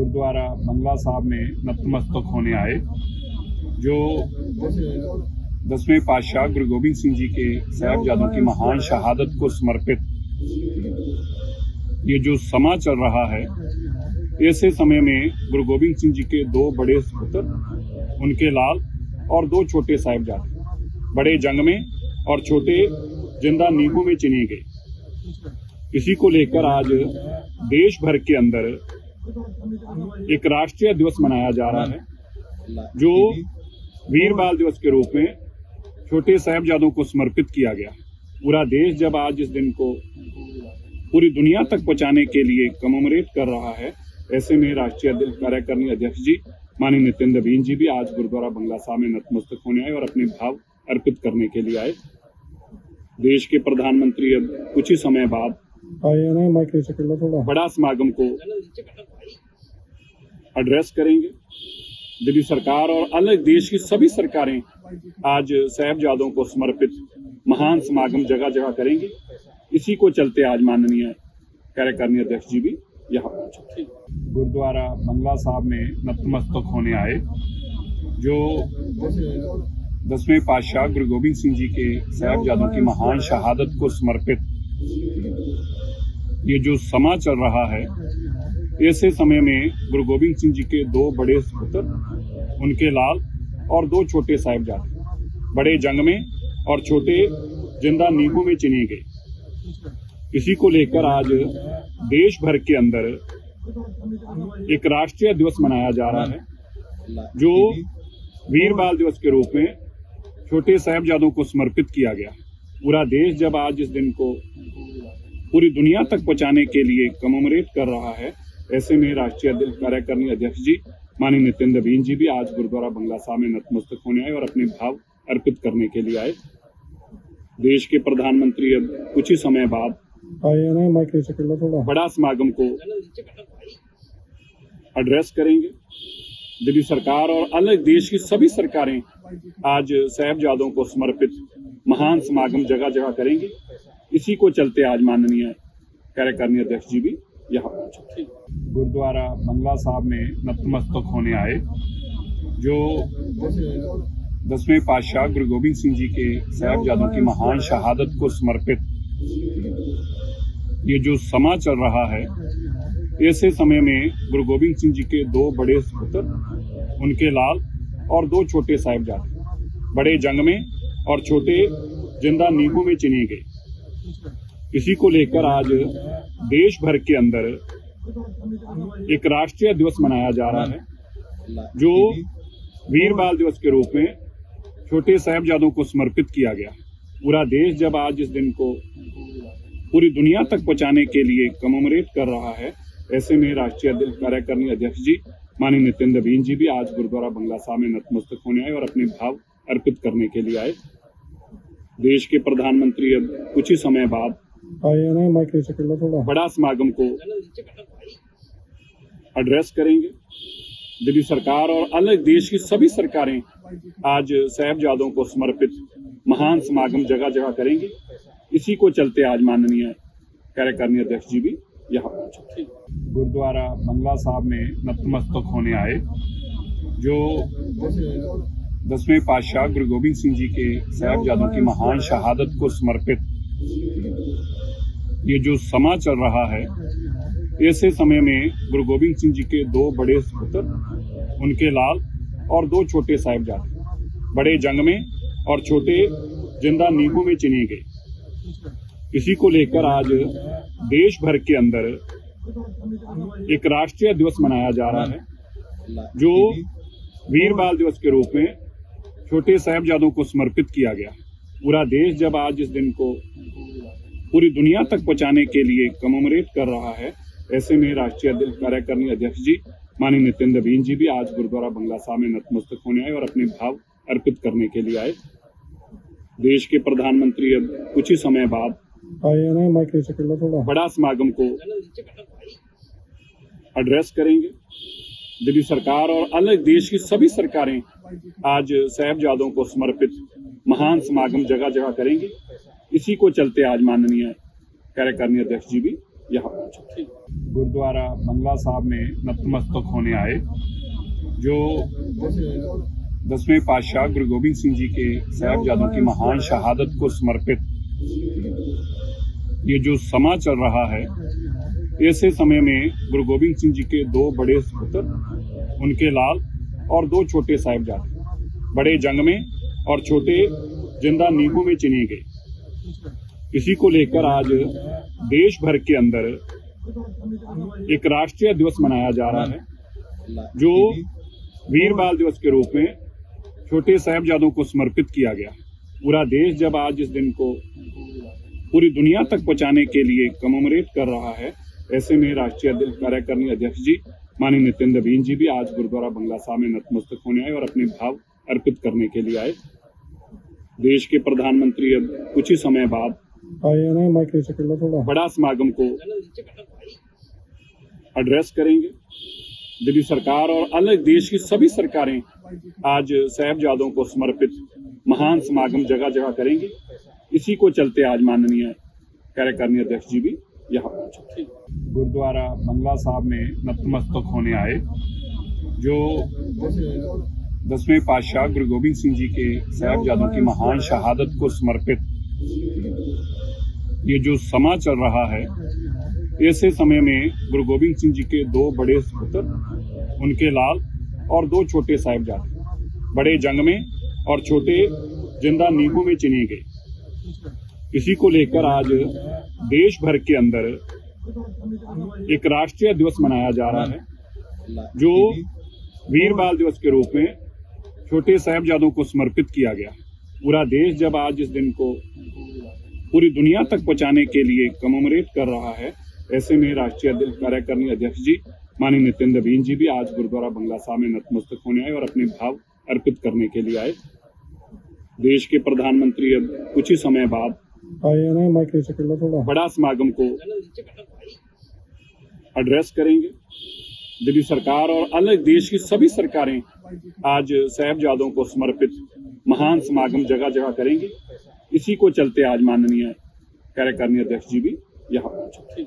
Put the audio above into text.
गुरुद्वारा बंगला साहब में नतमस्तक होने आए। जो 10वें पातशाह गुरु गोबिंद सिंह जी के साहिबजादों की महान शहादत को समर्पित ये जो समा चल रहा है, ऐसे समय में गुरु गोबिंद सिंह जी के दो बड़े सुपुत्र, उनके लाल और दो छोटे साहिबजादे बड़े जंग में और छोटे जिंदा नींबू में चिने गए। इसी को लेकर आज देश भर के अंदर एक राष्ट्रीय दिवस मनाया जा रहा है, जो वीर बाल दिवस के रूप में छोटे साहिबजादों को समर्पित किया गया। पूरा देश जब आज इस दिन को पूरी दुनिया तक पहुंचाने के लिए कमेमोरेट कर रहा है, ऐसे में राष्ट्रीय कार्यकारिणी अध्यक्ष जी माननीय नितिन नवीन जी भी आज गुरुद्वारा बंगला साहब में नतमस्तक होने आए और अपने भाव अर्पित करने के लिए आए। देश के प्रधानमंत्री अब कुछ ही समय बाद बड़ा समागम को एड्रेस करेंगे। दिल्ली सरकार और अलग देश की सभी सरकारें आज साहिबजादों को समर्पित महान समागम जगह जगह करेंगी। इसी को चलते आज माननीय कार्यकारिणी अध्यक्ष जी भी यहाँ पहुंचे। गुरुद्वारा बंगला साहब में नतमस्तक होने आए। जो 10वें पातशाह गुरु गोबिंद सिंह जी के साहिबजादों की महान शहादत को समर्पित ये जो समा चल रहा है, ऐसे समय में गुरु गोबिंद सिंह जी के दो बड़े सुपुत्र, उनके लाल और दो छोटे साहिबजादे बड़े जंग में और छोटे जिंदा नींबू में चिने गए। इसी को लेकर आज देश भर के अंदर एक राष्ट्रीय दिवस मनाया जा रहा है, जो वीर बाल दिवस के रूप में छोटे साहिबजादों को समर्पित किया गया। पूरा देश जब आज इस दिन को पूरी दुनिया तक पहुंचाने के लिए कमेमोरेट कर रहा है, ऐसे में राष्ट्रीय कार्यकारिणी अध्यक्ष जी माननीय नितिन नवीन जी भी आज गुरुद्वारा बंगला साहब में नतमस्तक होने आए और अपने भाव अर्पित करने के लिए आए। देश के प्रधानमंत्री अब कुछ ही समय बाद बड़ा समागम को एड्रेस करेंगे। दिल्ली सरकार और अलग देश की सभी सरकारें आज साहिबजादों को समर्पित महान समागम जगह जगह करेंगी। इसी को चलते आज माननीय कार्यकारिणी अध्यक्ष जी भी यहाँ पहुंचे। गुरुद्वारा बंगला साहब में नतमस्तक होने आए। जो 10वें पातशाह गुरु गोबिंद सिंह जी के साहिबजादों की महान शहादत को समर्पित ये जो समा चल रहा है, ऐसे समय में गुरु गोबिंद सिंह जी के दो बड़े सुपुत्र, उनके लाल और दो छोटे साहिबजादे बड़े जंग में और छोटे जिंदा नींबू में चिने गए। इसी को लेकर आज देश भर के अंदर एक राष्ट्रीय दिवस मनाया जा रहा है, जो वीर बाल दिवस के रूप में छोटे साहिबजादों को समर्पित किया गया। पूरा देश जब आज इस दिन को पूरी दुनिया तक पहुंचाने के लिए कमेमोरेट कर रहा है, ऐसे में राष्ट्रीय कार्यकारिणी अध्यक्ष जी माननीय नितिन नवीन जी भी आज गुरुद्वारा बंगला साहब में नतमस्तक होने आए और अपने भाव अर्पित करने के लिए आए। देश के प्रधानमंत्री अब कुछ ही समय बाद बड़ा समागम को एड्रेस करेंगे। दिल्ली सरकार और अलग देश की सभी सरकारें आज साहिबजादों को समर्पित महान समागम जगह जगह करेंगी। इसी को चलते आज माननीय कार्यकारिणी अध्यक्ष जी भी यहाँ पहुंचे। गुरुद्वारा बंगला साहब में नतमस्तक होने आए। जो 10वें पातशाह गुरु गोबिंद सिंह जी के साहिबजादों की महान शहादत को समर्पित ये जो समा चल रहा है, ऐसे समय में गुरु गोबिंद सिंह जी के दो बड़े सुपुत्र, उनके लाल और दो छोटे साहिबजादे बड़े जंग में और छोटे जिंदा नींबू में चिने गए। इसी को लेकर आज देश भर के अंदर एक राष्ट्रीय दिवस मनाया जा रहा है, जो वीर बाल दिवस के रूप में छोटे साहिबजादों को समर्पित किया गया। पूरा देश जब आज इस दिन को पूरी दुनिया तक पहुंचाने के लिए कमेमोरेट कर रहा है, ऐसे में राष्ट्रीय कार्यकारिणी अध्यक्ष जी माननीय नितिन नवीन जी भी आज गुरुद्वारा बंगला साहब में नतमस्तक होने आए और अपने भाव अर्पित करने के लिए आए। देश के प्रधानमंत्री अब कुछ ही समय बाद बड़ा समागम को एड्रेस करेंगे। दिल्ली सरकार और अलग देश की सभी सरकारें आज साहिबजादों को समर्पित महान समागम जगह जगह करेंगी। इसी को चलते आज माननीय कार्यकारिणी अध्यक्ष जी भी यहाँ पहुंचे। गुरुद्वारा बंगला साहब में नतमस्तक होने आए जो 10वें पातशाह गुरु गोबिंद सिंह जी के साहिबजादों की महान शहादत को समर्पित ये जो समा चल रहा है, ऐसे समय में गुरु गोबिंद सिंह जी के दो बड़े पुत्र, उनके लाल और दो छोटे साहिबजादे बड़े जंग में और छोटे जिंदा नींबू में चिने गए। इसी को लेकर आज देश भर के अंदर एक राष्ट्रीय दिवस मनाया जा रहा है जो वीर बाल दिवस के रूप में छोटे साहिबजादों को समर्पित किया गया। पूरा देश जब आज इस दिन को पूरी दुनिया तक पहुंचाने के लिए कमेमोरेट कर रहा है, ऐसे में राष्ट्रीय कार्यकारिणी अध्यक्ष जी माननीय नितिन नवीन जी भी आज गुरुद्वारा बंगला साहब में नतमस्तक होने आए और अपने भाव अर्पित करने के लिए आए। देश के प्रधानमंत्री अब कुछ ही समय बाद बड़ा समागम को एड्रेस करेंगे। दिल्ली सरकार और अलग देश की सभी सरकारें आज साहिबजादों को समर्पित महान समागम जगह जगह करेंगी। इसी को चलते आज माननीय कार्यकारिणी अध्यक्ष जी भी यहाँ पहुंचे। गुरुद्वारा बंगला साहब में नतमस्तक होने आए जो 10वें पातशाह गुरु गोबिंद सिंह जी के साहिबजादों की महान शहादत को समर्पित ये जो समा चल रहा है, ऐसे समय में गुरु गोबिंद सिंह जी के दो बड़े पुत्र, उनके लाल और दो छोटे साहिबजादे बड़े जंग में और छोटे जिंदा नींबू में चिने गए। इसी को लेकर आज देश भर के अंदर एक राष्ट्रीय दिवस मनाया जा रहा है जो वीर बाल दिवस के रूप में छोटे साहिबजादों को समर्पित किया गया। पूरा देश जब आज इस दिन को पूरी दुनिया तक पहुंचाने के लिए कमेमोरेट कर रहा है, ऐसे में राष्ट्रीय कार्यकारिणी अध्यक्ष जी माननीय नितिन नवीन जी भी आज गुरुद्वारा बंगला साहब में नतमस्तक होने आए और अपने भाव अर्पित करने के लिए आए। देश के प्रधानमंत्री अब कुछ ही समय बाद बड़ा समागम को एड्रेस करेंगे। दिल्ली सरकार और अलग देश की सभी सरकारें आज साहिबजादों को समर्पित महान समागम जगह जगह करेंगी। इसी को चलते आज माननीय कार्यकारिणी अध्यक्ष जी भी यहाँ पहुंचे।